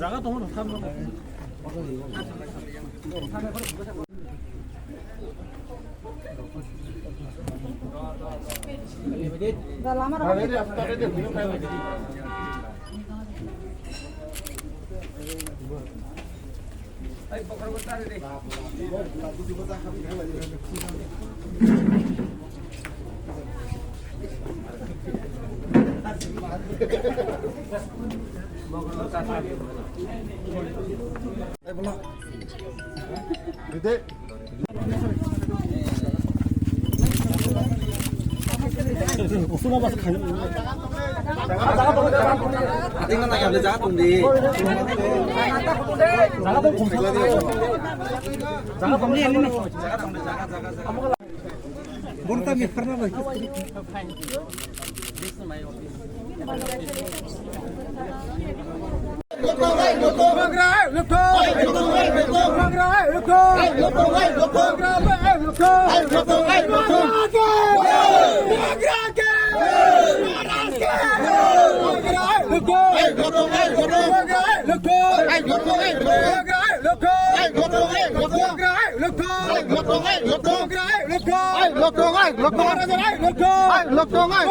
জায়গা তোমার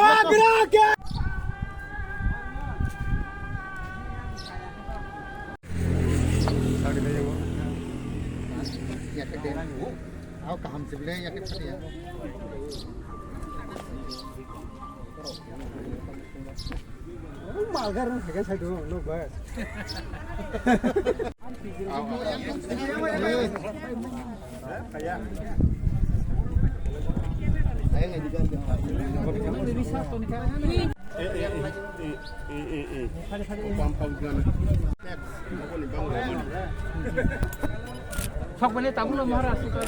áo cầm chụp lên cái phát hiện mà gần cái sai đồ lúc vậy Phật bên đây tắm luôn mà ra sụt rồi.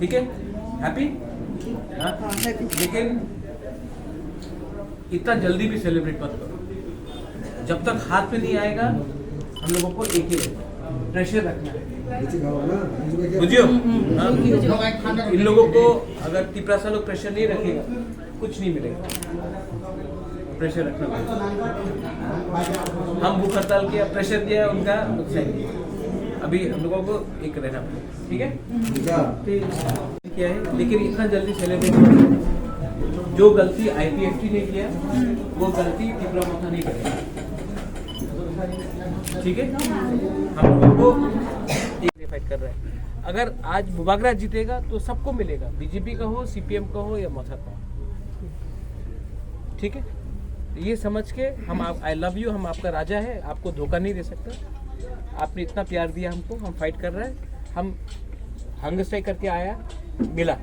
ठीक है, happy? लेकिन इतना जल्दी भी सेलिब्रेट मत करो। जब तक हाथ में नहीं आएगा, हम लोगों को एक ही प्रेशर रखना है। बुझियो, इन लोगों को अगर तिपरासा लोग प्रेशर नहीं रखेगा, कुछ नहीं मिलेगा। प्रेशर रखना पड़ेगा। हम भूख हड़ताल किया, प्रेशर दिया, उनका नुकसान। अभी हम लोगों को एक रहना पड़ेगा, ठीक है? क्या है, लेकिन इतना जल्दी सेलिब्रेट मत करो। जो गलती IPFT ने किया, वो गलती तिपरासा नहीं करेगा, ठीक है? हम लोगों को फाइट कर रहे हैं। अगर आज मुबागरा जीतेगा तो सबको मिलेगा, बीजेपी का हो, CPM का हो या मौसद का हो, ठीक है? ये समझ के हम आई लव यू, हम आपका राजा है, आपको धोखा नहीं दे सकता। आपने इतना प्यार दिया हमको, हम फाइट कर रहे हैं। हम हंगर स्ट्राइक करके आया, मिला,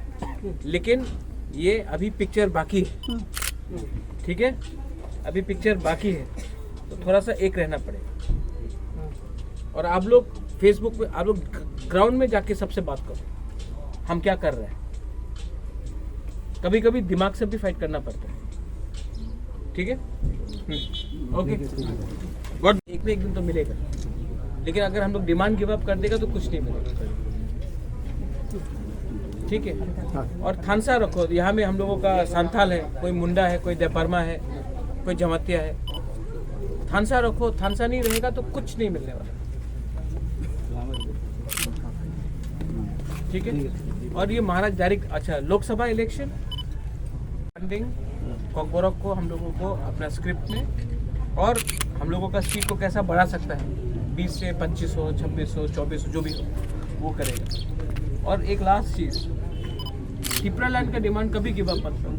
लेकिन ये अभी पिक्चर बाकी है, ठीक है? अभी पिक्चर बाकी है, तो थोड़ा सा एक रहना पड़ेगा। और आप लोग फेसबुक पे, आप लोग ग्राउंड में जाके सबसे बात करो, हम क्या कर रहे हैं। कभी कभी दिमाग से भी फाइट करना पड़ता है, ठीक है? ओके, गॉड एक में एक दिन तो मिलेगा, लेकिन अगर हम लोग डिमांड गिव अप कर देगा तो कुछ नहीं मिलेगा, ठीक है? और थानसा रखो, यहाँ में हम लोगों का सांथाल है, कोई मुंडा है, कोई देपरमा है, कोई जमतिया है। थानसा रखो, थानसा नहीं रहेगा तो कुछ नहीं मिलने वाला, ठीक है? और ये महाराज डायरेक्ट, अच्छा, लोकसभा इलेक्शन फंडिंग कॉकबोरक को हम लोगों को अपना स्क्रिप्ट में, और हम लोगों का सीट को कैसा बढ़ा सकता है, 20 से 2500, 2600, 2400 जो भी हो वो करेगा। और एक लास्ट चीज़, तिपरा लैंड का डिमांड कभी गिव अप मत करो।